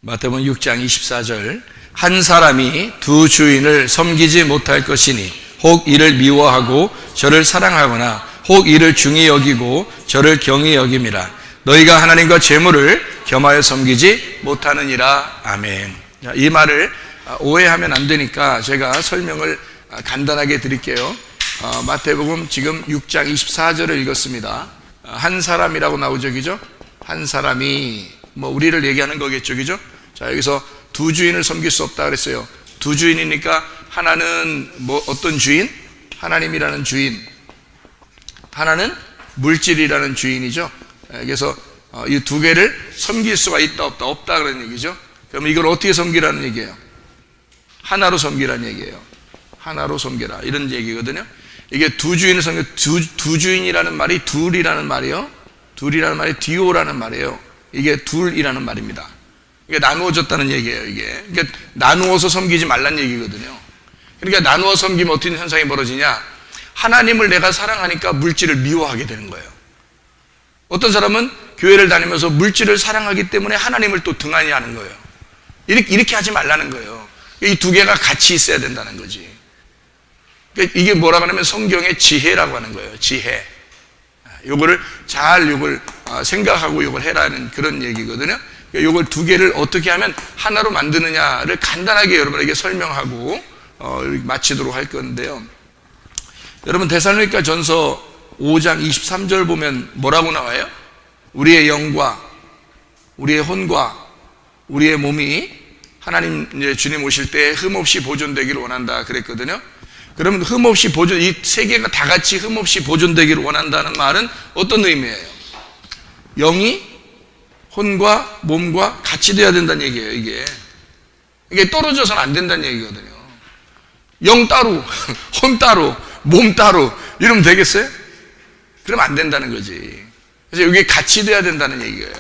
마태복음 6장 24절 한 사람이 두 주인을 섬기지 못할 것이니 혹 이를 미워하고 저를 사랑하거나 혹 이를 중히 여기고 저를 경히 여김이라. 너희가 하나님과 재물을 겸하여 섬기지 못하느니라. 아멘. 이 말을 오해하면 안 되니까 제가 설명을 간단하게 드릴게요. 마태복음 지금 6장 24절을 읽었습니다. 한 사람이라고 나오죠, 그죠? 한 사람이 우리를 얘기하는 거겠죠, 그죠? 자, 여기서 두 주인을 섬길 수 없다 그랬어요. 두 주인이니까 하나는 어떤 주인? 하나님이라는 주인. 하나는 물질이라는 주인이죠. 그래서 이 두 개를 섬길 수가 있다 없다? 없다 그런 얘기죠. 그럼 이걸 어떻게 섬기라는 얘기예요? 하나로 섬기라는 얘기예요. 하나로 섬기라 이런 얘기거든요. 이게 두 주인을 섬겨. 두 주인이라는 말이 둘이라는 말이요. 둘이라는 말이 디오라는 말이에요. 이게 둘이라는 말입니다. 이게 나누어졌다는 얘기예요. 이게 그러니까 나누어서 섬기지 말란 얘기거든요. 그러니까 나누어 섬기면 어떤 현상이 벌어지냐? 하나님을 내가 사랑하니까 물질을 미워하게 되는 거예요. 어떤 사람은 교회를 다니면서 물질을 사랑하기 때문에 하나님을 또 등한히 하는 거예요. 이렇게 하지 말라는 거예요. 이 두 개가 같이 있어야 된다는 거지. 그러니까 이게 뭐라고 하냐면 성경의 지혜라고 하는 거예요. 지혜. 요거를 잘 생각하고 이걸 해라는 그런 얘기거든요. 이걸 두 개를 어떻게 하면 하나로 만드느냐를 간단하게 여러분에게 설명하고 마치도록 할 건데요. 여러분 데살로니가 전서 5장 23절 보면 뭐라고 나와요? 우리의 영과 우리의 혼과 우리의 몸이 하나님 주님 오실 때 흠없이 보존되기를 원한다 그랬거든요. 그러면 흠없이 보존, 이 세 개가 다 같이 흠없이 보존되기를 원한다는 말은 어떤 의미예요? 영이 혼과 몸과 같이 돼야 된다는 얘기예요. 이게 떨어져서는 안 된다는 얘기거든요. 영 따로 혼 따로 몸 따로 이러면 되겠어요? 그러면 안 된다는 거지. 그래서 이게 같이 돼야 된다는 얘기예요.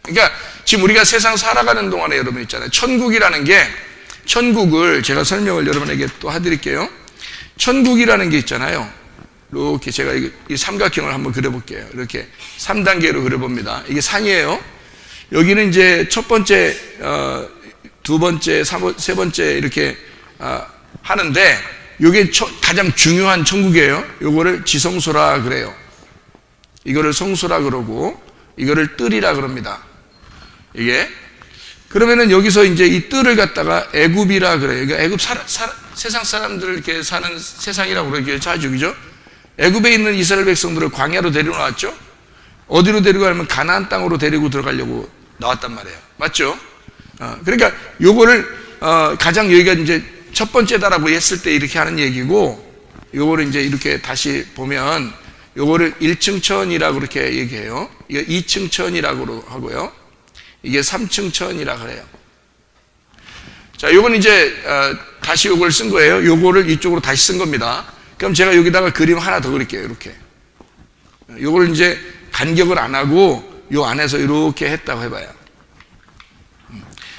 그러니까 지금 우리가 세상 살아가는 동안에 여러분 있잖아요. 천국이라는 게, 천국을 제가 설명을 여러분에게 또 해드릴게요. 천국이라는 게 있잖아요. 이렇게 제가 이 삼각형을 한번 그려볼게요. 이렇게 3단계로 그려봅니다. 이게 산이에요. 여기는 이제 첫 번째, 두 번째, 세 번째 이렇게 하는데, 이게 가장 중요한 천국이에요. 요거를 지성소라 그래요. 이거를 성소라 그러고, 이거를 뜰이라 그럽니다. 이게. 그러면은 여기서 이제 이 뜰을 갖다가 애굽이라 그래요. 그러니까 애굽 세상 사람들 이렇게 사는 세상이라고 그러기에 자주, 그죠? 애굽에 있는 이스라엘 백성들을 광야로 데려놨죠? 어디로 데려가냐면 가나안 땅으로 데리고 들어가려고 나왔단 말이에요. 맞죠? 그러니까 요거를, 가장 여기가 이제 첫 번째다라고 했을 때 이렇게 하는 얘기고, 요거를 이제 이렇게 다시 보면, 요거를 1층 천이라고 그렇게 얘기해요. 이거 2층 천이라고 하고요. 이게 3층 천이라 그래요. 자, 요건 이제, 다시 요걸 쓴 거예요. 요거를 이쪽으로 다시 쓴 겁니다. 그럼 제가 여기다가 그림 하나 더 그릴게요. 이렇게. 요걸 이제 간격을 안 하고, 요 안에서 이렇게 했다고 해봐요.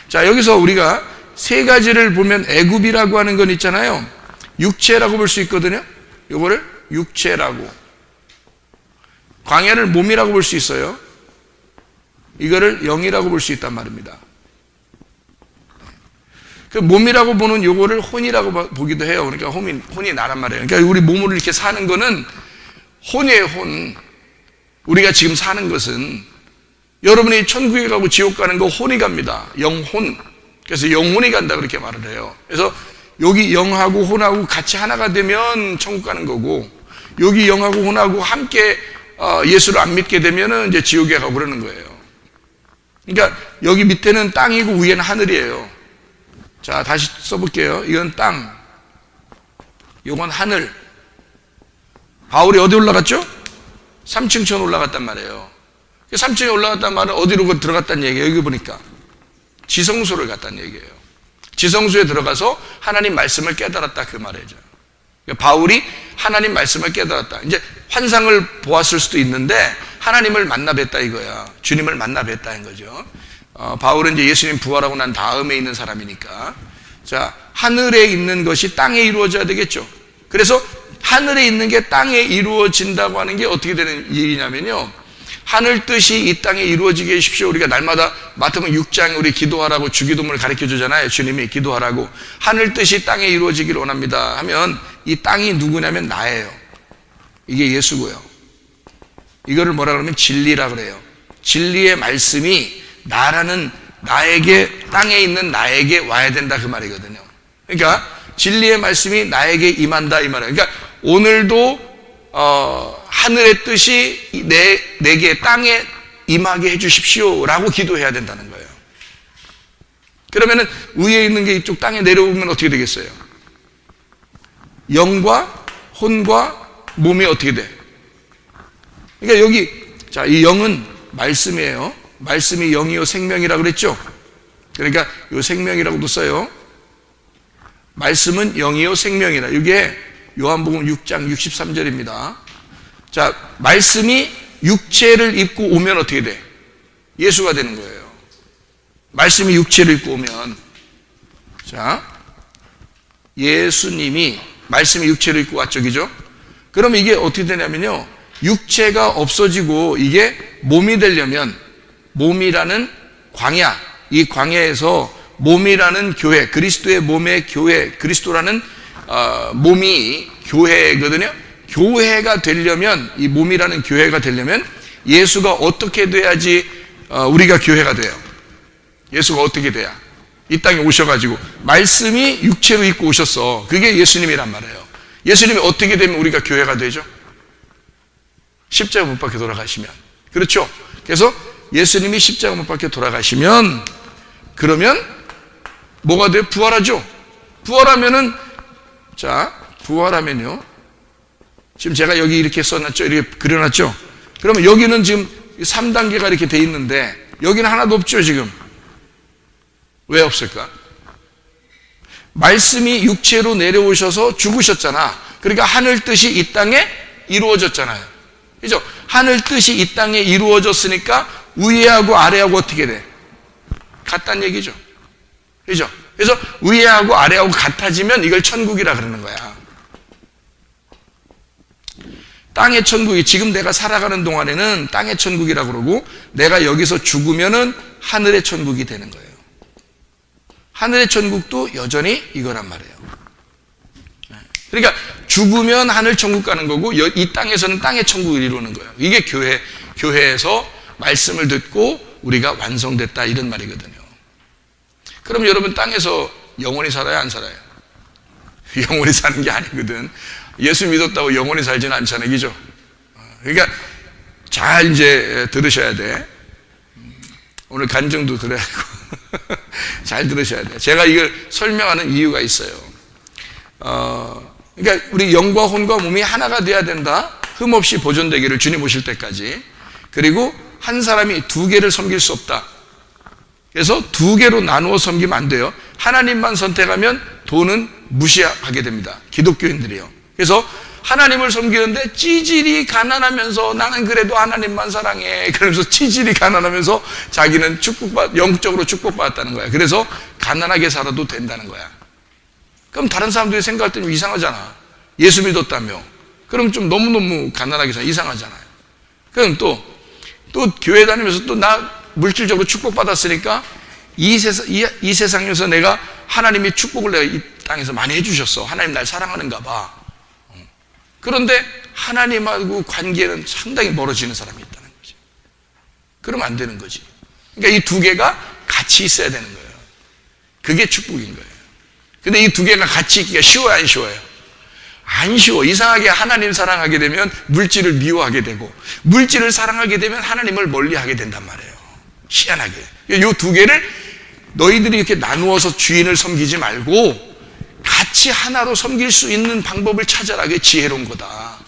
자, 여기서 우리가 세 가지를 보면 애굽이라고 하는 건 있잖아요. 육체라고 볼 수 있거든요. 요거를 육체라고. 광야를 몸이라고 볼 수 있어요. 이거를 영이라고 볼 수 있단 말입니다. 그 몸이라고 보는 요거를 혼이라고 보기도 해요. 그러니까 혼이 나란 말이에요. 그러니까 우리 몸으로 이렇게 사는 거는 혼이에요, 혼. 우리가 지금 사는 것은 여러분이 천국에 가고 지옥 가는 거 혼이 갑니다. 영혼. 그래서 영혼이 간다 그렇게 말을 해요. 그래서 여기 영하고 혼하고 같이 하나가 되면 천국 가는 거고, 여기 영하고 혼하고 함께 예수를 안 믿게 되면은 이제 지옥에 가고 그러는 거예요. 그러니까 여기 밑에는 땅이고 위에는 하늘이에요. 자, 다시 써볼게요. 이건 땅, 이건 하늘. 바울이 어디 올라갔죠? 3층 천 올라갔단 말이에요. 3층에 올라갔단 말은 어디로 들어갔다는 얘기예요. 여기 보니까 지성소를 갔다는 얘기예요. 지성소에 들어가서 하나님 말씀을 깨달았다 그 말이죠. 그러니까 바울이 하나님 말씀을 깨달았다. 이제 환상을 보았을 수도 있는데 하나님을 만나 뵀다 이거야. 주님을 만나 뵀다는 거죠. 바울은 이제 예수님 부활하고 난 다음에 있는 사람이니까. 자, 하늘에 있는 것이 땅에 이루어져야 되겠죠. 그래서 하늘에 있는 게 땅에 이루어진다고 하는 게 어떻게 되는 일이냐면요, 하늘 뜻이 이 땅에 이루어지게 해주십시오. 우리가 날마다 마태복음 6장 우리 기도하라고 주기도문을 가르쳐 주잖아요. 주님이 기도하라고. 하늘 뜻이 땅에 이루어지기를 원합니다 하면 이 땅이 누구냐면 나예요. 이게 예수고요. 이거를 뭐라 그러면 진리라 그래요. 진리의 말씀이 나라는 나에게, 땅에 있는 나에게 와야 된다 그 말이거든요. 그러니까 진리의 말씀이 나에게 임한다 이 말이에요. 그러니까 오늘도 하늘의 뜻이 내게 땅에 임하게 해주십시오 라고 기도해야 된다는 거예요. 그러면은 위에 있는 게 이쪽 땅에 내려오면 어떻게 되겠어요? 영과 혼과 몸이 어떻게 돼? 그러니까 여기, 자, 이 영은 말씀이에요. 말씀이 영이요 생명이라고 그랬죠? 그러니까 이 생명이라고도 써요. 말씀은 영이요 생명이라. 이게 요한복음 6장 63절입니다. 자, 말씀이 육체를 입고 오면 어떻게 돼? 예수가 되는 거예요. 말씀이 육체를 입고 오면. 자, 예수님이 말씀이 육체를 입고 왔죠, 그죠? 그럼 이게 어떻게 되냐면요, 육체가 없어지고 이게 몸이 되려면, 몸이라는 광야, 이 광야에서 몸이라는 교회, 그리스도의 몸의 교회, 그리스도라는 몸이 교회거든요. 교회가 되려면, 이 몸이라는 교회가 되려면 예수가 어떻게 돼야지 우리가 교회가 돼요? 예수가 어떻게 돼야? 이 땅에 오셔가지고 말씀이 육체로 입고 오셨어. 그게 예수님이란 말이에요. 예수님이 어떻게 되면 우리가 교회가 되죠? 십자가 못 박혀 돌아가시면. 그렇죠? 그래서 예수님이 십자가 못 박혀 돌아가시면 그러면 뭐가 돼요? 부활하죠? 부활하면요. 지금 제가 여기 이렇게 써놨죠? 이렇게 그려놨죠? 그러면 여기는 지금 3단계가 이렇게 돼 있는데 여기는 하나도 없죠, 지금. 왜 없을까? 말씀이 육체로 내려오셔서 죽으셨잖아. 그러니까 하늘 뜻이 이 땅에 이루어졌잖아요. 그죠? 하늘 뜻이 이 땅에 이루어졌으니까 위하고 아래하고 어떻게 돼? 같다는 얘기죠. 그죠? 그래서 위하고 아래하고 같아지면 이걸 천국이라 그러는 거야. 땅의 천국이, 지금 내가 살아가는 동안에는 땅의 천국이라 그러고, 내가 여기서 죽으면은 하늘의 천국이 되는 거예요. 하늘의 천국도 여전히 이거란 말이에요. 그러니까 죽으면 하늘 천국 가는 거고, 이 땅에서는 땅의 천국을 이루는 거예요. 이게 교회에서 말씀을 듣고 우리가 완성됐다, 이런 말이거든요. 그럼 여러분, 땅에서 영원히 살아요, 안 살아요? 영원히 사는 게 아니거든. 예수 믿었다고 영원히 살지는 않잖아요, 그죠? 그러니까 잘 이제 들으셔야 돼. 오늘 간증도 들어야 되고 잘 들으셔야 돼. 제가 이걸 설명하는 이유가 있어요. 그러니까 우리 영과 혼과 몸이 하나가 돼야 된다. 흠없이 보존되기를, 주님 오실 때까지. 그리고 한 사람이 두 개를 섬길 수 없다. 그래서 두 개로 나누어 섬기면 안 돼요. 하나님만 선택하면 돈은 무시하게 됩니다, 기독교인들이요. 그래서 하나님을 섬기는데 찌질이 가난하면서 나는 그래도 하나님만 사랑해, 그러면서 찌질이 가난하면서 자기는 영적으로 축복받았다는 거야. 그래서 가난하게 살아도 된다는 거야. 그럼 다른 사람들이 생각할 때는 이상하잖아. 예수 믿었다며. 그럼 좀 너무너무 가난하게 살아, 이상하잖아요. 그럼 또 교회 다니면서 또 나 물질적으로 축복받았으니까 이 세상에서 내가 하나님이 축복을 내가 이 땅에서 많이 해주셨어. 하나님 날 사랑하는가 봐. 그런데 하나님하고 관계는 상당히 멀어지는 사람이 있다는 거죠. 그러면 안 되는 거지. 그러니까 이 두 개가 같이 있어야 되는 거예요. 그게 축복인 거예요. 근데 이 두 개가 같이 있기가 쉬워요, 안 쉬워요? 안 쉬워. 이상하게 하나님 사랑하게 되면 물질을 미워하게 되고, 물질을 사랑하게 되면 하나님을 멀리하게 된단 말이에요. 희한하게. 이 두 개를 너희들이 이렇게 나누어서 주인을 섬기지 말고 같이 하나로 섬길 수 있는 방법을 찾아라. 그게 지혜로운 거다.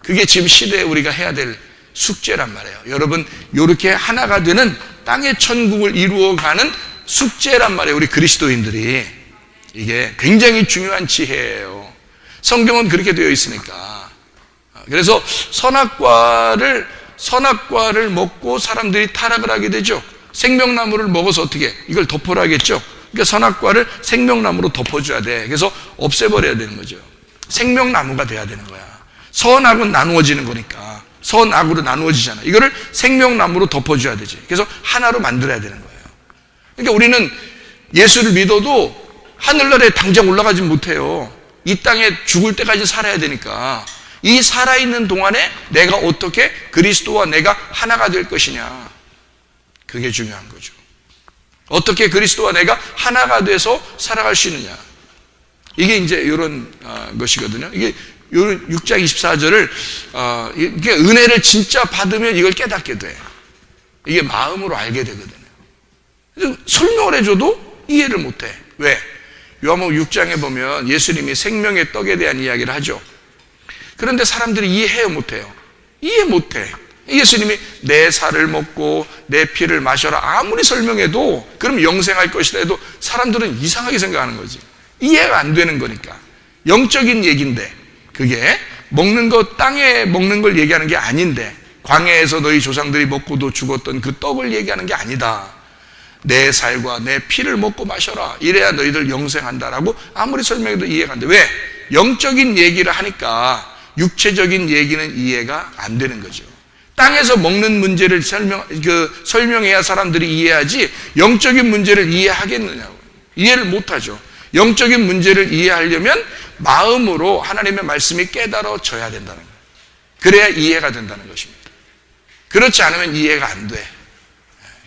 그게 지금 시대에 우리가 해야 될 숙제란 말이에요. 여러분, 이렇게 하나가 되는 땅의 천국을 이루어가는 숙제란 말이에요, 우리 그리스도인들이. 이게 굉장히 중요한 지혜예요. 성경은 그렇게 되어 있으니까. 그래서 선악과를 먹고 사람들이 타락을 하게 되죠. 생명나무를 먹어서 어떻게 이걸 덮으라 하겠죠. 그러니까 선악과를 생명나무로 덮어줘야 돼. 그래서 없애버려야 되는 거죠. 생명나무가 돼야 되는 거야. 선악은 나누어지는 거니까. 선악으로 나누어지잖아. 이거를 생명나무로 덮어줘야 되지. 그래서 하나로 만들어야 되는 거예요. 그러니까 우리는 예수를 믿어도 하늘나라에 당장 올라가지 못해요. 이 땅에 죽을 때까지 살아야 되니까. 이 살아있는 동안에 내가 어떻게 그리스도와 내가 하나가 될 것이냐, 그게 중요한 거죠. 어떻게 그리스도와 내가 하나가 돼서 살아갈 수 있느냐, 이게 이제 이런 것이거든요. 이게 6장 24절을 이게 은혜를 진짜 받으면 이걸 깨닫게 돼. 이게 마음으로 알게 되거든요. 설명을 해줘도 이해를 못해. 왜? 요한복음 6장에 보면 예수님이 생명의 떡에 대한 이야기를 하죠. 그런데 사람들이 이해해요, 못해요? 이해 못해. 예수님이 내 살을 먹고 내 피를 마셔라 아무리 설명해도, 그럼 영생할 것이다 해도 사람들은 이상하게 생각하는 거지. 이해가 안 되는 거니까. 영적인 얘기인데, 그게 먹는 것, 땅에 먹는 걸 얘기하는 게 아닌데, 광야에서 너희 조상들이 먹고도 죽었던 그 떡을 얘기하는 게 아니다. 내 살과 내 피를 먹고 마셔라, 이래야 너희들 영생한다라고 아무리 설명해도 이해가 안 돼. 왜? 영적인 얘기를 하니까 육체적인 얘기는 이해가 안 되는 거죠. 땅에서 먹는 문제를 설명해야 사람들이 이해하지, 영적인 문제를 이해하겠느냐고. 이해를 못하죠. 영적인 문제를 이해하려면 마음으로 하나님의 말씀이 깨달아져야 된다는 거예요. 그래야 이해가 된다는 것입니다. 그렇지 않으면 이해가 안 돼.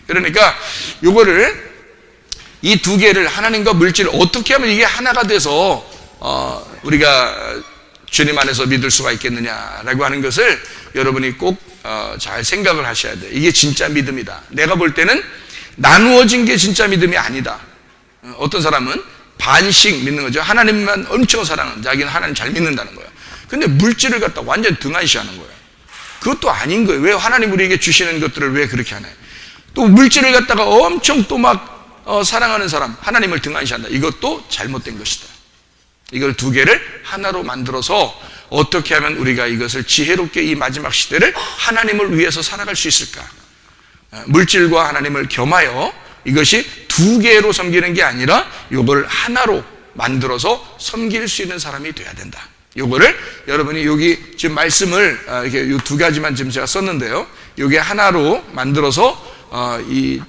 그러니까 요거를 이 두 개를 하나님과 물질을 어떻게 하면 이게 하나가 돼서 우리가 주님 안에서 믿을 수가 있겠느냐라고 하는 것을 여러분이 꼭 잘 생각을 하셔야 돼요. 이게 진짜 믿음이다. 내가 볼 때는 나누어진 게 진짜 믿음이 아니다. 어떤 사람은 반씩 믿는 거죠. 하나님만 엄청 사랑하는, 자기는 하나님 잘 믿는다는 거예요. 근데 물질을 갖다 완전 등한시하는 거예요. 그것도 아닌 거예요. 왜 하나님 우리에게 주시는 것들을 왜 그렇게 하나요? 또 물질을 갖다가 엄청 또 막 사랑하는 사람, 하나님을 등한시한다. 이것도 잘못된 것이다. 이걸 두 개를 하나로 만들어서 어떻게 하면 우리가 이것을 지혜롭게 이 마지막 시대를 하나님을 위해서 살아갈 수 있을까? 물질과 하나님을 겸하여 이것이 두 개로 섬기는 게 아니라 이걸 하나로 만들어서 섬길 수 있는 사람이 돼야 된다. 요거를 여러분이 여기 지금 말씀을 이렇게 요 두 가지만 지금 제가 썼는데요. 요게 하나로 만들어서 이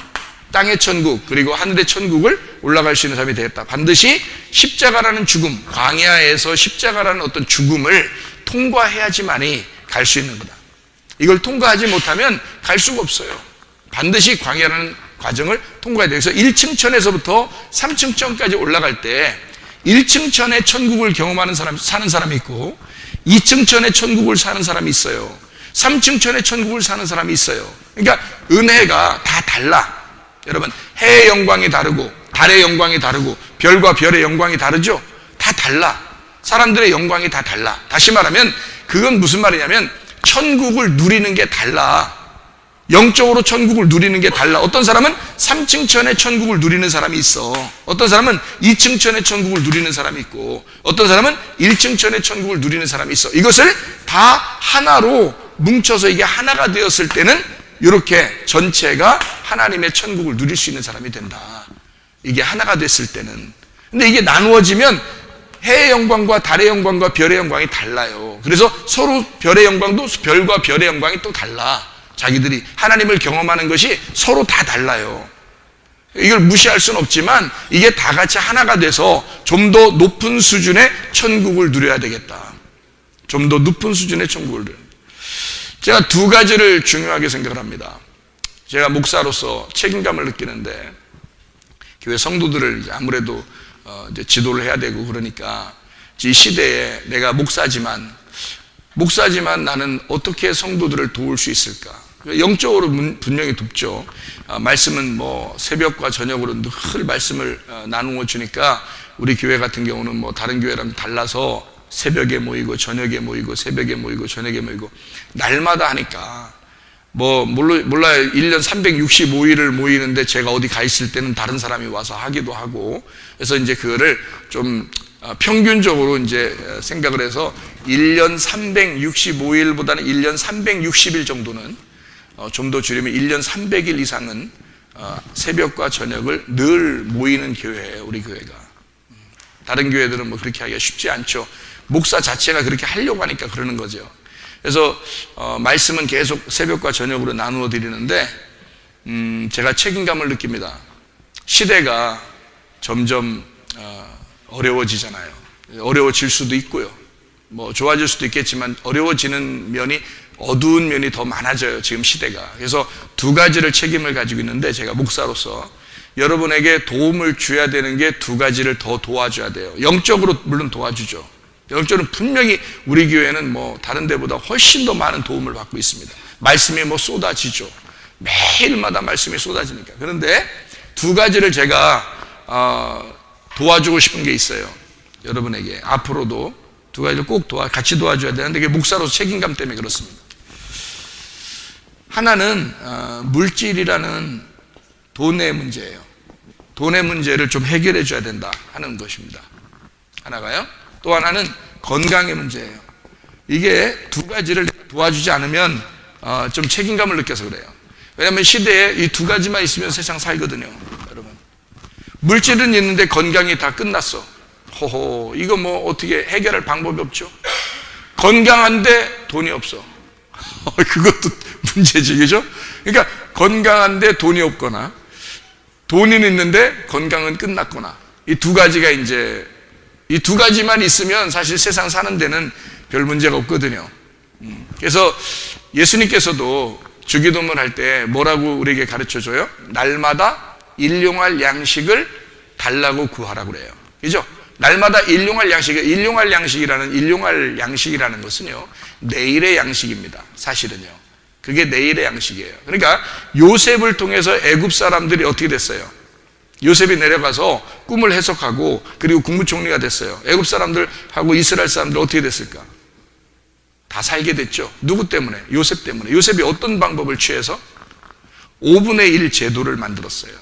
땅의 천국 그리고 하늘의 천국을 올라갈 수 있는 사람이 되겠다. 반드시 십자가라는 죽음, 광야에서 십자가라는 어떤 죽음을 통과해야지만이 갈 수 있는 거다. 이걸 통과하지 못하면 갈 수가 없어요. 반드시 광야라는 과정을 통과해야 돼요. 그래서 1층 천에서부터 3층 천까지 올라갈 때 1층 천의 천국을 경험하는 사람, 사는 사람이 있고 2층 천의 천국을 사는 사람이 있어요. 3층 천의 천국을 사는 사람이 있어요. 그러니까 은혜가 다 달라. 여러분, 해의 영광이 다르고 달의 영광이 다르고 별과 별의 영광이 다르죠? 다 달라. 사람들의 영광이 다 달라. 다시 말하면 그건 무슨 말이냐면 천국을 누리는 게 달라. 영적으로 천국을 누리는 게 달라. 어떤 사람은 3층 천의 천국을 누리는 사람이 있어. 어떤 사람은 2층 천의 천국을 누리는 사람이 있고 어떤 사람은 1층 천의 천국을 누리는 사람이 있어. 이것을 다 하나로 뭉쳐서 이게 하나가 되었을 때는 이렇게 전체가 하나님의 천국을 누릴 수 있는 사람이 된다. 이게 하나가 됐을 때는. 근데 이게 나누어지면 해의 영광과 달의 영광과 별의 영광이 달라요. 그래서 서로 별의 영광도 별과 별의 영광이 또 달라. 자기들이 하나님을 경험하는 것이 서로 다 달라요. 이걸 무시할 수는 없지만 이게 다 같이 하나가 돼서 좀 더 높은 수준의 천국을 누려야 되겠다. 좀 더 높은 수준의 천국을 누려야 되겠다. 제가 두 가지를 중요하게 생각을 합니다. 제가 목사로서 책임감을 느끼는데 교회 성도들을 아무래도 이제 지도를 해야 되고 그러니까 이 시대에 내가 목사지만 나는 어떻게 성도들을 도울 수 있을까? 영적으로 분명히 돕죠. 말씀은 뭐 새벽과 저녁으로 늘 말씀을 나누어 주니까 우리 교회 같은 경우는 뭐 다른 교회랑 달라서 새벽에 모이고 저녁에 모이고 새벽에 모이고 저녁에 모이고 날마다 하니까 뭐 몰라요. 1년 365일을 모이는데 제가 어디 가 있을 때는 다른 사람이 와서 하기도 하고 그래서 이제 그거를 좀 평균적으로 이제 생각을 해서 1년 365일보다는 1년 360일 정도는 좀 더 줄이면 1년 300일 이상은 새벽과 저녁을 늘 모이는 교회예요. 우리 교회가. 다른 교회들은 뭐 그렇게 하기가 쉽지 않죠. 목사 자체가 그렇게 하려고 하니까 그러는 거죠. 그래서 말씀은 계속 새벽과 저녁으로 나누어 드리는데 제가 책임감을 느낍니다. 시대가 점점 어려워지잖아요. 어려워질 수도 있고요. 뭐 좋아질 수도 있겠지만 어려워지는 면이 어두운 면이 더 많아져요. 지금 시대가. 그래서 두 가지를 책임을 가지고 있는데 제가 목사로서 여러분에게 도움을 줘야 되는 게 두 가지를 더 도와줘야 돼요. 영적으로 물론 도와주죠. 영적으로는 분명히 우리 교회는 뭐 다른 데보다 훨씬 더 많은 도움을 받고 있습니다. 말씀이 뭐 쏟아지죠. 매일마다 말씀이 쏟아지니까. 그런데 두 가지를 제가 도와주고 싶은 게 있어요. 여러분에게 앞으로도 두 가지를 꼭 같이 도와줘야 되는데 그게 목사로서 책임감 때문에 그렇습니다. 하나는 물질이라는 돈의 문제예요. 돈의 문제를 좀 해결해 줘야 된다 하는 것입니다. 하나가요. 또 하나는 건강의 문제예요. 이게 두 가지를 도와주지 않으면 좀 책임감을 느껴서 그래요. 왜냐하면 시대에 이 두 가지만 있으면 세상 살거든요. 여러분, 물질은 있는데 건강이 다 끝났어. 호호, 이거 뭐 어떻게 해결할 방법이 없죠. 건강한데 돈이 없어. 그것도 문제지, 그죠? 그러니까 건강한데 돈이 없거나 돈은 있는데 건강은 끝났거나 이 두 가지가 이제 이 두 가지만 있으면 사실 세상 사는 데는 별 문제가 없거든요. 그래서 예수님께서도 주기도문 할 때 뭐라고 우리에게 가르쳐줘요? 날마다 일용할 양식을 달라고 구하라고 그래요. 그죠? 날마다 일용할 양식이라는 것은요, 내일의 양식입니다. 사실은요. 그게 내일의 양식이에요. 그러니까 요셉을 통해서 애굽 사람들이 어떻게 됐어요? 요셉이 내려가서 꿈을 해석하고 그리고 국무총리가 됐어요. 애굽 사람들하고 이스라엘 사람들 어떻게 됐을까? 다 살게 됐죠. 누구 때문에? 요셉 때문에. 요셉이 어떤 방법을 취해서? 5분의 1 제도를 만들었어요.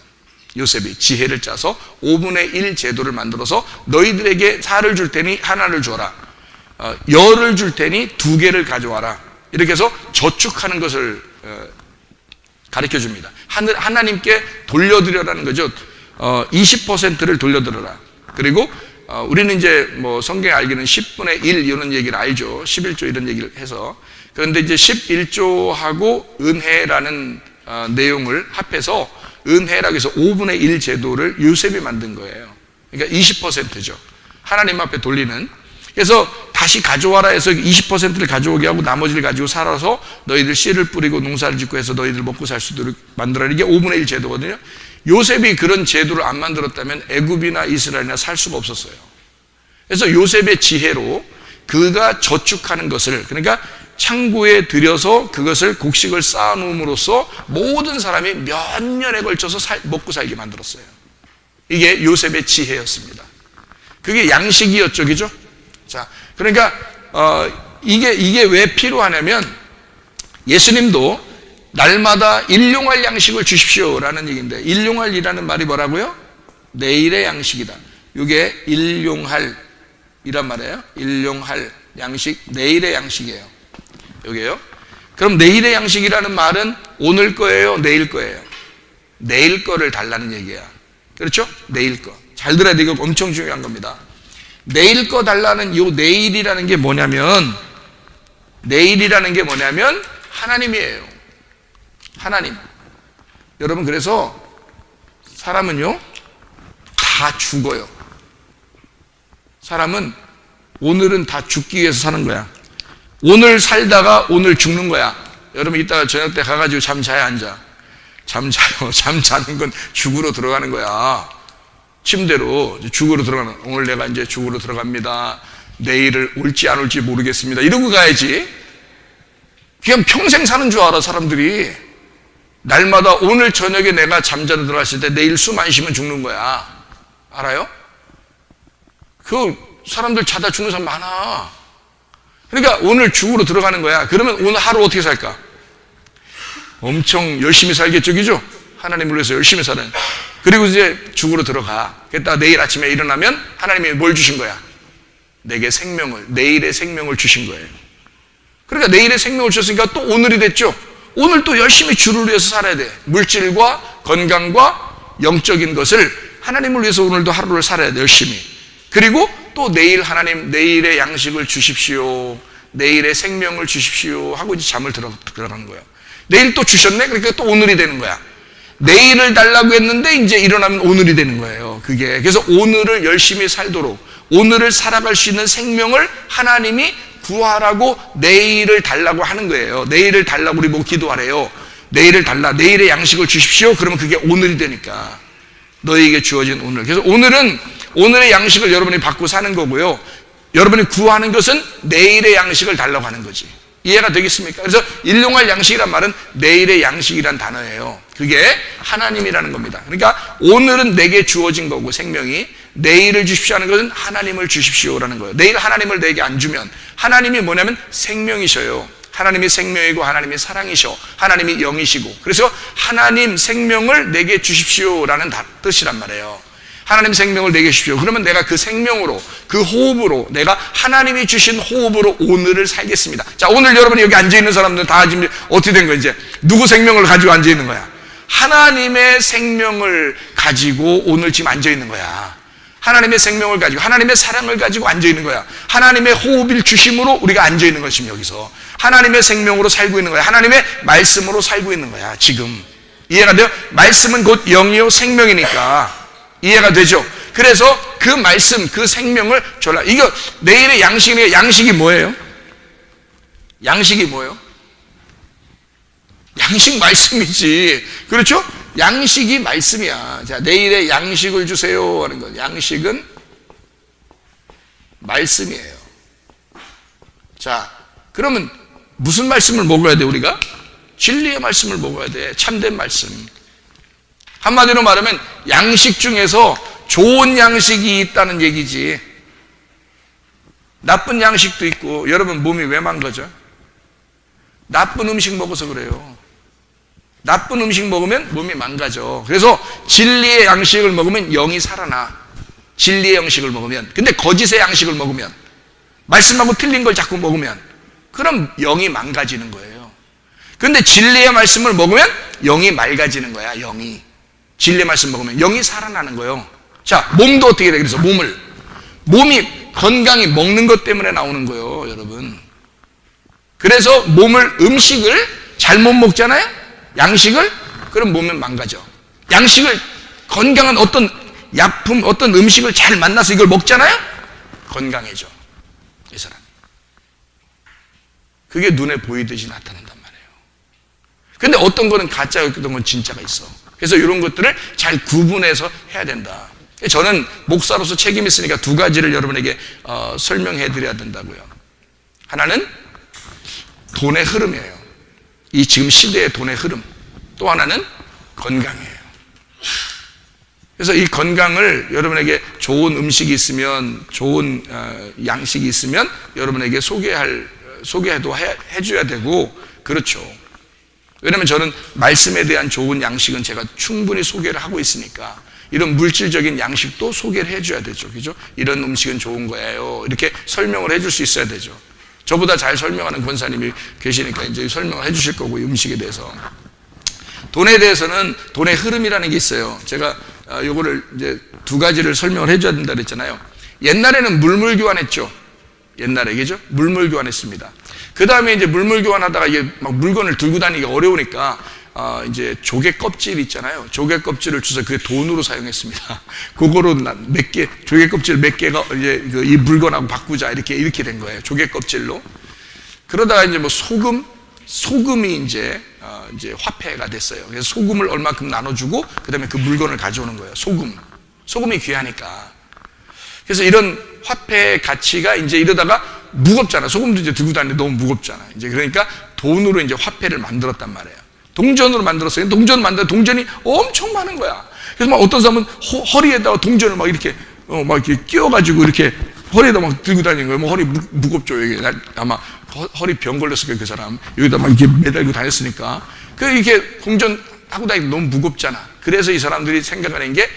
요셉이 지혜를 짜서 5분의 1 제도를 만들어서 너희들에게 살을 줄 테니 하나를 줘라, 열을 줄 테니 2개를 가져와라, 이렇게 해서 저축하는 것을 가르쳐 줍니다. 하나님께 돌려드려라는 거죠. 20%를 돌려드려라. 그리고 우리는 이제 뭐 성경에 알기는 10분의 1 이런 얘기를 알죠. 11조 이런 얘기를 해서. 그런데 이제 11조하고 은혜라는 내용을 합해서 은혜라고 해서 5분의 1 제도를 요셉이 만든 거예요. 그러니까 20%죠. 하나님 앞에 돌리는. 그래서 다시 가져와라 해서 20%를 가져오게 하고 나머지를 가지고 살아서 너희들 씨를 뿌리고 농사를 짓고 해서 너희들 먹고 살 수 있도록 만들어라. 이게 5분의 1 제도거든요. 요셉이 그런 제도를 안 만들었다면 애굽이나 이스라엘이나 살 수가 없었어요. 그래서 요셉의 지혜로 그가 저축하는 것을, 그러니까 창고에 들여서 그것을 곡식을 쌓아놓음으로써 모든 사람이 몇 년에 걸쳐서 먹고 살게 만들었어요. 이게 요셉의 지혜였습니다. 그게 양식이었죠, 그죠? 자, 그러니까 이게 왜 필요하냐면 예수님도 날마다 일용할 양식을 주십시오라는 얘기인데, 일용할이라는 말이 뭐라고요? 내일의 양식이다. 이게 일용할이란 말이에요. 일용할 양식, 내일의 양식이에요. 여기에요. 그럼 내일의 양식이라는 말은 오늘 거예요, 내일 거예요? 내일 거를 달라는 얘기야. 그렇죠? 내일 거. 잘 들어야 돼. 이거 엄청 중요한 겁니다. 내일 거 달라는 요 내일이라는 게 뭐냐면, 하나님이에요. 하나님. 여러분, 그래서 사람은요 다 죽어요. 사람은 오늘은 다 죽기 위해서 사는 거야. 오늘 살다가 오늘 죽는 거야. 여러분, 이따가 저녁 때 가가지고 잠 자야 안 자? 잠 자요. 잠 자는 건 죽으러 들어가는 거야. 침대로 죽으러 들어가는. 오늘 내가 이제 죽으러 들어갑니다. 내일을 올지 안 올지 모르겠습니다. 이러고 가야지. 그냥 평생 사는 줄 알아, 사람들이. 날마다 오늘 저녁에 내가 잠자러 들어갔을 때 내일 숨 안 쉬면 죽는 거야. 알아요? 그 사람들 자다 죽는 사람 많아. 그러니까 오늘 죽으러 들어가는 거야. 그러면 오늘 하루 어떻게 살까? 엄청 열심히 살겠죠, 그죠? 하나님을 위해서 열심히 사는. 그리고 이제 죽으러 들어가. 그랬다가 내일 아침에 일어나면 하나님이 뭘 주신 거야? 내게 생명을, 내일의 생명을 주신 거예요. 그러니까 내일의 생명을 주셨으니까 또 오늘이 됐죠. 오늘 또 열심히 주를 위해서 살아야 돼. 물질과 건강과 영적인 것을 하나님을 위해서 오늘도 하루를 살아야 돼, 열심히. 그리고 또 내일 하나님, 내일의 양식을 주십시오, 내일의 생명을 주십시오 하고 이제 잠을 들어가는 거예요. 내일 또 주셨네? 그러니까 또 오늘이 되는 거야. 내일을 달라고 했는데 이제 일어나면 오늘이 되는 거예요. 그게. 그래서 오늘을 열심히 살도록, 오늘을 살아갈 수 있는 생명을 하나님이 구하라고 내일을 달라고 하는 거예요. 내일을 달라고 우리 뭐 기도하래요. 내일을 달라, 내일의 양식을 주십시오. 그러면 그게 오늘이 되니까. 너에게 주어진 오늘. 그래서 오늘은 오늘의 양식을 여러분이 받고 사는 거고요. 여러분이 구하는 것은 내일의 양식을 달라고 하는 거지. 이해가 되겠습니까? 그래서 일용할 양식이란 말은 내일의 양식이란 단어예요. 그게 하나님이라는 겁니다. 그러니까 오늘은 내게 주어진 거고 생명이, 내일을 주십시오 하는 것은 하나님을 주십시오라는 거예요. 내일 하나님을 내게 안 주면, 하나님이 뭐냐면 생명이셔요. 하나님이 생명이고 하나님이 사랑이셔. 하나님이 영이시고. 그래서 하나님 생명을 내게 주십시오라는 뜻이란 말이에요. 하나님 생명을 내게 주십시오. 그러면 내가 그 생명으로, 그 호흡으로, 내가 하나님이 주신 호흡으로 오늘을 살겠습니다. 자, 오늘 여러분이 여기 앉아있는 사람들은 다 지금 어떻게 된 거야? 이제 누구 생명을 가지고 앉아있는 거야? 하나님의 생명을 가지고 오늘 지금 앉아있는 거야. 하나님의 생명을 가지고, 하나님의 사랑을 가지고 앉아있는 거야. 하나님의 호흡을 주심으로 우리가 앉아있는 것입니다. 여기서 하나님의 생명으로 살고 있는 거야. 하나님의 말씀으로 살고 있는 거야. 지금 이해가 돼요? 말씀은 곧 영이요 생명이니까. 이해가 되죠? 그래서 그 말씀, 그 생명을 졸라. 이거 내일의 양식이 뭐예요? 양식이 뭐예요? 양식 말씀이지. 그렇죠? 양식이 말씀이야. 자, 내일의 양식을 주세요 하는 거. 양식은 말씀이에요. 자, 그러면 무슨 말씀을 먹어야 돼, 우리가? 진리의 말씀을 먹어야 돼. 참된 말씀. 한마디로 말하면 양식 중에서 좋은 양식이 있다는 얘기지. 나쁜 양식도 있고. 여러분, 몸이 왜 망가져? 나쁜 음식 먹어서 그래요. 나쁜 음식 먹으면 몸이 망가져. 그래서 진리의 양식을 먹으면 영이 살아나. 진리의 양식을 먹으면. 근데 거짓의 양식을 먹으면, 말씀하고 틀린 걸 자꾸 먹으면, 그럼 영이 망가지는 거예요. 근데 진리의 말씀을 먹으면 영이 맑아지는 거야. 영이. 진리의 말씀 먹으면 영이 살아나는 거예요. 자, 몸도 어떻게 돼? 그래서 몸이 건강이 먹는 것 때문에 나오는 거예요, 여러분. 그래서 음식을 잘못 먹잖아요? 양식을? 그럼 몸이 망가져. 양식을, 건강한 어떤 약품, 어떤 음식을 잘 만나서 이걸 먹잖아요? 건강해져, 이 사람. 그게 눈에 보이듯이 나타난단 말이에요. 근데 어떤 거는 가짜고 어떤 건 진짜가 있어. 그래서 이런 것들을 잘 구분해서 해야 된다. 저는 목사로서 책임이 있으니까 두 가지를 여러분에게 설명해 드려야 된다고요. 하나는 돈의 흐름이에요. 이 지금 시대의 돈의 흐름. 또 하나는 건강이에요. 그래서 이 건강을 여러분에게 좋은 음식이 있으면, 좋은 양식이 있으면 여러분에게 소개도 해줘야 되고, 그렇죠. 왜냐하면 저는 말씀에 대한 좋은 양식은 제가 충분히 소개를 하고 있으니까 이런 물질적인 양식도 소개를 해줘야 되죠. 그죠? 이런 음식은 좋은 거예요. 이렇게 설명을 해줄 수 있어야 되죠. 저보다 잘 설명하는 권사님이 계시니까 이제 설명을 해주실 거고, 이 음식에 대해서. 돈에 대해서는 돈의 흐름이라는 게 있어요. 제가 요거를 이제 두 가지를 설명을 해줘야 된다 그랬잖아요. 옛날에는 물물 교환했죠. 옛날에, 그죠? 물물 교환했습니다. 그 다음에 이제 물물 교환하다가 이게 막 물건을 들고 다니기가 어려우니까 이제 조개 껍질 있잖아요. 조개 껍질을 주서 그게 돈으로 사용했습니다. 그거로 몇 개, 조개 껍질 몇 개가 이제 이 물건하고 바꾸자, 이렇게 된 거예요. 조개 껍질로. 그러다가 이제 뭐 소금이 이제 화폐가 됐어요. 그래서 소금을 얼마큼 나눠주고 그 다음에 그 물건을 가져오는 거예요. 소금이 귀하니까. 그래서 이런 화폐의 가치가 이제 이러다가 무겁잖아. 소금도 이제 들고 다니는데 너무 무겁잖아. 이제 그러니까 돈으로 이제 화폐를 만들었단 말이에요. 동전으로 만들었어요. 동전이 엄청 많은 거야. 그래서 막 어떤 사람은 허리에다가 동전을 막 이렇게 끼워가지고 이렇게 허리에다 막 들고 다니는 거예요. 뭐 허리 무겁죠. 이게 아마 허리 병 걸렸을 거예요. 그 사람 여기다 막 이렇게 매달고 다녔으니까. 이렇게 동전 하고 다니기 너무 무겁잖아. 그래서 이 사람들이 생각하는 게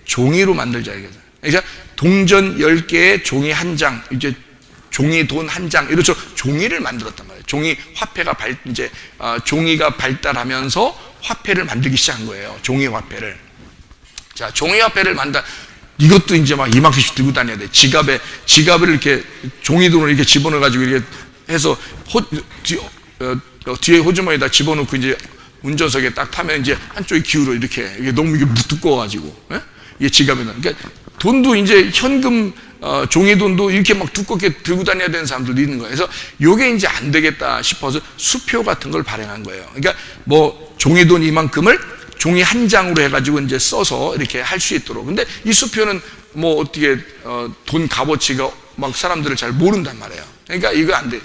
종이로 만들자 이거죠. 그러니까 동전 10개에 종이 한 장, 이제 종이 돈 한 장, 이렇죠. 종이를 만들었단 말이에요. 종이 화폐가 종이가 발달하면서 화폐를 만들기 시작한 거예요. 종이 화폐를. 자, 종이 화폐를 이것도 이제 막 이만큼씩 들고 다녀야 돼. 지갑을 이렇게 종이돈을 이렇게 집어넣어가지고 이렇게 해서 뒤에 호주머니에다 집어넣고 이제 운전석에 딱 타면 이제 한쪽이 기울어 이렇게. 이게 너무 이게 두꺼워가지고. 예? 이게 지갑에 넣어. 그러니까 돈도 이제 현금, 종이돈도 이렇게 막 두껍게 들고 다녀야 되는 사람들도 있는 거예요. 그래서 이게 이제 안 되겠다 싶어서 수표 같은 걸 발행한 거예요. 그러니까 뭐 종이돈 이만큼을 종이 한 장으로 해가지고 이제 써서 이렇게 할 수 있도록. 근데 이 수표는 뭐 어떻게 돈 값어치가 막 사람들을 잘 모른단 말이에요. 그러니까 이거 안 돼.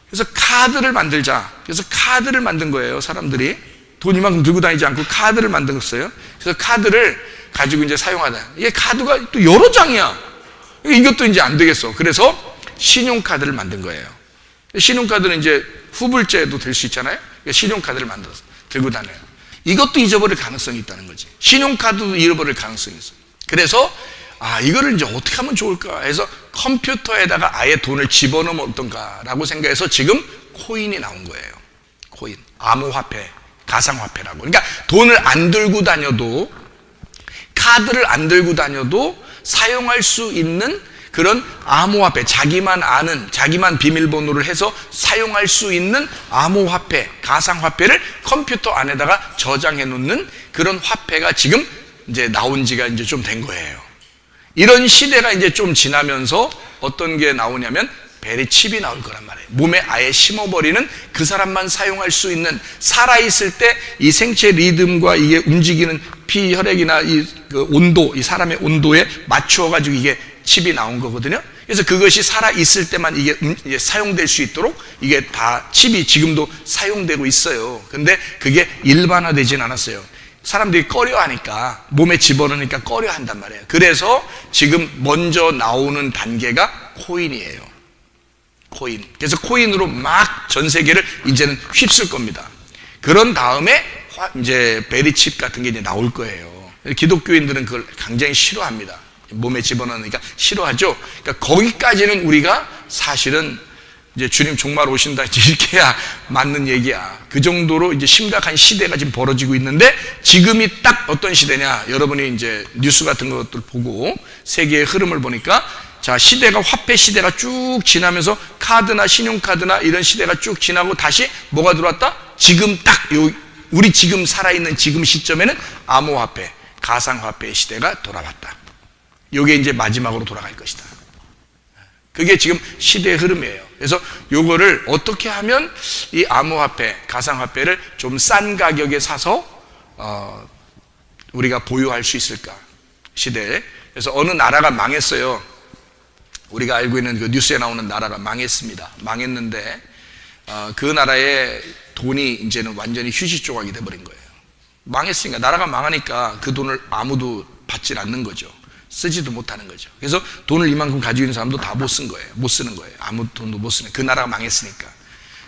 그래서 카드를 만들자. 그래서 카드를 만든 거예요. 사람들이 돈 이만큼 들고 다니지 않고 카드를 만들었어요. 그래서 카드를 가지고 이제 사용하다. 이게 카드가 또 여러 장이야. 이것도 이제 안 되겠어. 그래서 신용카드를 만든 거예요. 신용카드는 이제 후불제도 될 수 있잖아요. 그러니까 신용카드를 만들어서 들고 다녀요. 이것도 잊어버릴 가능성이 있다는 거지. 신용카드도 잃어버릴 가능성이 있어. 그래서 이거를 이제 어떻게 하면 좋을까 해서 컴퓨터에다가 아예 돈을 집어넣으면 어떤가라고 생각해서 지금 코인이 나온 거예요. 코인, 암호화폐, 가상화폐라고. 그러니까 돈을 안 들고 다녀도, 카드를 안 들고 다녀도 사용할 수 있는 그런 암호화폐, 자기만 아는, 자기만 비밀번호를 해서 사용할 수 있는 암호화폐, 가상화폐를 컴퓨터 안에다가 저장해 놓는 그런 화폐가 지금 이제 나온 지가 이제 좀 된 거예요. 이런 시대가 이제 좀 지나면서 어떤 게 나오냐면 벨의 칩이 나올 거란 말이에요. 몸에 아예 심어버리는, 그 사람만 사용할 수 있는, 살아있을 때 이 생체 리듬과 이게 움직이는 피, 혈액이나 그 온도, 이 사람의 온도에 맞추어가지고 이게 칩이 나온 거거든요. 그래서 그것이 살아있을 때만 이게 사용될 수 있도록 이게 다 칩이 지금도 사용되고 있어요. 근데 그게 일반화되진 않았어요. 사람들이 꺼려 하니까, 몸에 집어넣으니까 꺼려 한단 말이에요. 그래서 지금 먼저 나오는 단계가 코인이에요. 코인. 그래서 코인으로 막 전 세계를 이제는 휩쓸 겁니다. 그런 다음에 이제 베리칩 같은 게 이제 나올 거예요. 기독교인들은 그걸 굉장히 싫어합니다. 몸에 집어넣으니까 싫어하죠. 그러니까 거기까지는 우리가 사실은 이제 주님 종말 오신다 이렇게 해야 맞는 얘기야. 그 정도로 이제 심각한 시대가 지금 벌어지고 있는데, 지금이 딱 어떤 시대냐? 여러분이 이제 뉴스 같은 것들 보고 세계의 흐름을 보니까, 자, 시대가 화폐 시대가 쭉 지나면서 카드나 신용카드나 이런 시대가 쭉 지나고 다시 뭐가 들어왔다? 지금 딱 우리 지금 살아있는 지금 시점에는 암호화폐, 가상화폐의 시대가 돌아왔다. 이게 이제 마지막으로 돌아갈 것이다. 그게 지금 시대의 흐름이에요. 그래서 요거를 어떻게 하면 이 암호화폐, 가상화폐를 좀 싼 가격에 사서 우리가 보유할 수 있을까? 시대에. 그래서 어느 나라가 망했어요. 우리가 알고 있는 그 뉴스에 나오는 나라가 망했습니다. 망했는데 그 나라의 돈이 이제는 완전히 휴지 조각이 돼버린 거예요. 망했으니까, 나라가 망하니까 그 돈을 아무도 받질 않는 거죠. 쓰지도 못하는 거죠. 그래서 돈을 이만큼 가지고 있는 사람도 다 못 쓴 거예요. 못 쓰는 거예요. 아무 돈도 못 쓰는, 그 나라가 망했으니까.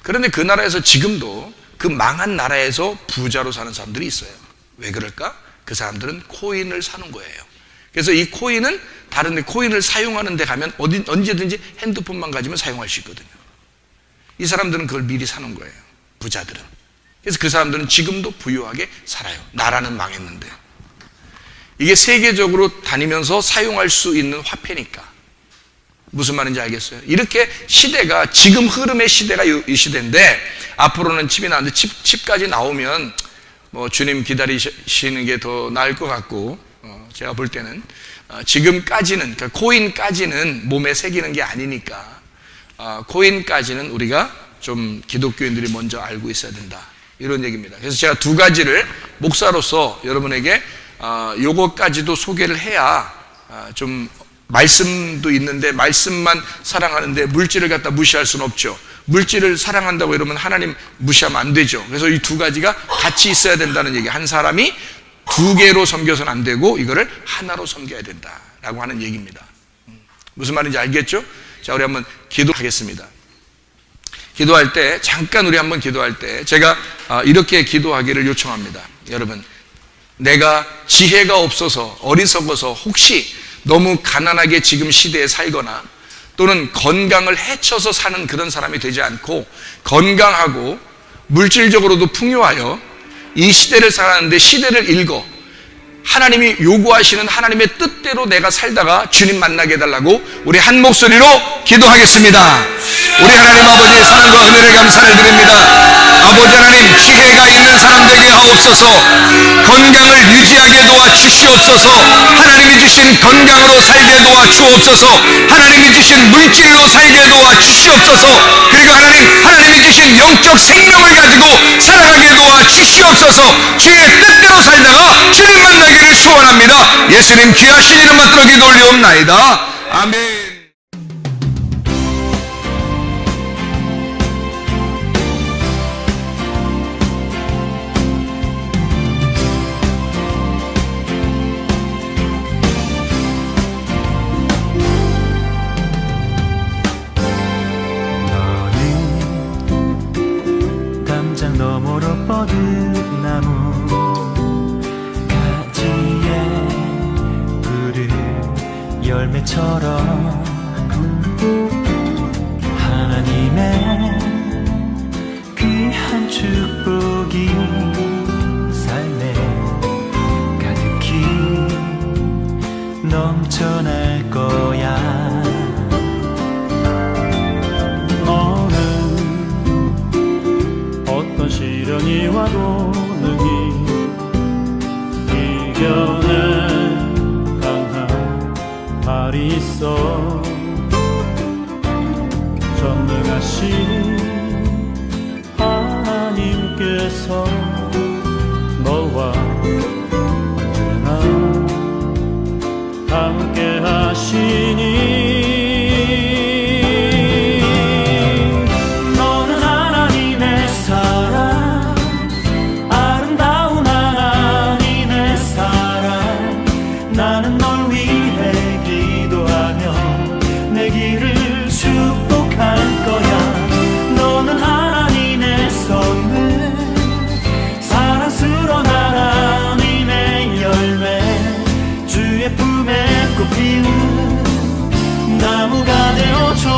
그런데 그 나라에서 지금도 그 망한 나라에서 부자로 사는 사람들이 있어요. 왜 그럴까? 그 사람들은 코인을 사는 거예요. 그래서 이 코인은 다른 데, 코인을 사용하는 데 가면 언제든지 핸드폰만 가지면 사용할 수 있거든요. 이 사람들은 그걸 미리 사는 거예요. 부자들은. 그래서 그 사람들은 지금도 부유하게 살아요. 나라는 망했는데. 이게 세계적으로 다니면서 사용할 수 있는 화폐니까. 무슨 말인지 알겠어요? 이렇게 시대가, 지금 흐름의 시대가 이 시대인데, 앞으로는 칩이 나오는데, 칩까지 나오면 뭐 주님 기다리시는 게 더 나을 것 같고, 제가 볼 때는 지금까지는, 그러니까 코인까지는 몸에 새기는 게 아니니까 코인까지는 우리가 좀 기독교인들이 먼저 알고 있어야 된다, 이런 얘기입니다. 그래서 제가 두 가지를 목사로서 여러분에게 요거까지도 소개를 해야 좀, 말씀도 있는데 말씀만 사랑하는데 물질을 갖다 무시할 수는 없죠. 물질을 사랑한다고 이러면 하나님 무시하면 안 되죠. 그래서 이 두 가지가 같이 있어야 된다는 얘기. 한 사람이 두 개로 섬겨서는 안 되고 이거를 하나로 섬겨야 된다라고 하는 얘기입니다. 무슨 말인지 알겠죠? 자, 우리 한번 기도하겠습니다. 기도할 때, 잠깐 우리 한번 기도할 때 제가 이렇게 기도하기를 요청합니다. 여러분, 내가 지혜가 없어서, 어리석어서 혹시 너무 가난하게 지금 시대에 살거나 또는 건강을 해쳐서 사는 그런 사람이 되지 않고, 건강하고 물질적으로도 풍요하여 이 시대를 살았는데 시대를 읽어 하나님이 요구하시는 하나님의 뜻대로 내가 살다가 주님 만나게 해달라고 우리 한 목소리로 기도하겠습니다. 우리 하나님 아버지의 사랑과 은혜를 감사를 드립니다. 아버지 하나님, 지혜가 있는 사람 되게 하옵소서. 건강을 유지하게 도와주시옵소서. 하나님이 주신 건강으로 살게 도와주옵소서. 하나님이 주신 물질로 살게 도와주시옵소서. 그리고 하나님이 주신 영적 생명을 가지고 살아가게 도와주시옵소서. 주의 뜻대로 살다가 주님 만나기를 소원합니다. 예수님 귀하신 이름 받들어 기도 올리옵나이다. 아멘. 너머로 뻗은 나무 가지에 푸른 열매처럼 하나님의 귀한 축복이 삶에 가득히 넘쳐날 거야. 시련이 와도 능히 이겨낸 강한 발이 있어. 하나님께서 너와 언제나 함께 하시니 너는 하나님의 사랑, 아름다운 하나님의 사랑. 나는 널 위해 기도하며 내 길을 축복할 거야. 너는 하나님의 선물, 사랑스러운 하나님의 열매, 주의 품에 꽃피는 나무가 되어줘.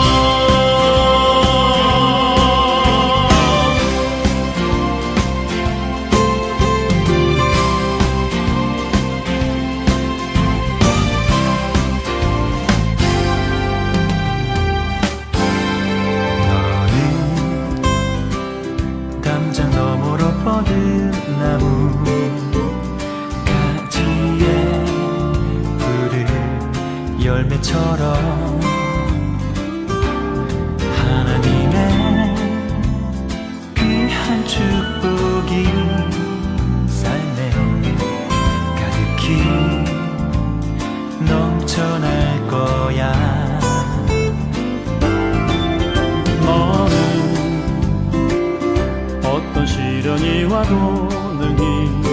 담장 너머로 뻗은 나무 가지에 푸른 열매처럼 하나님의 귀한 축복이 삶에 가득히 넘쳐날 거야. 너는 어떤 시련이 와도 능히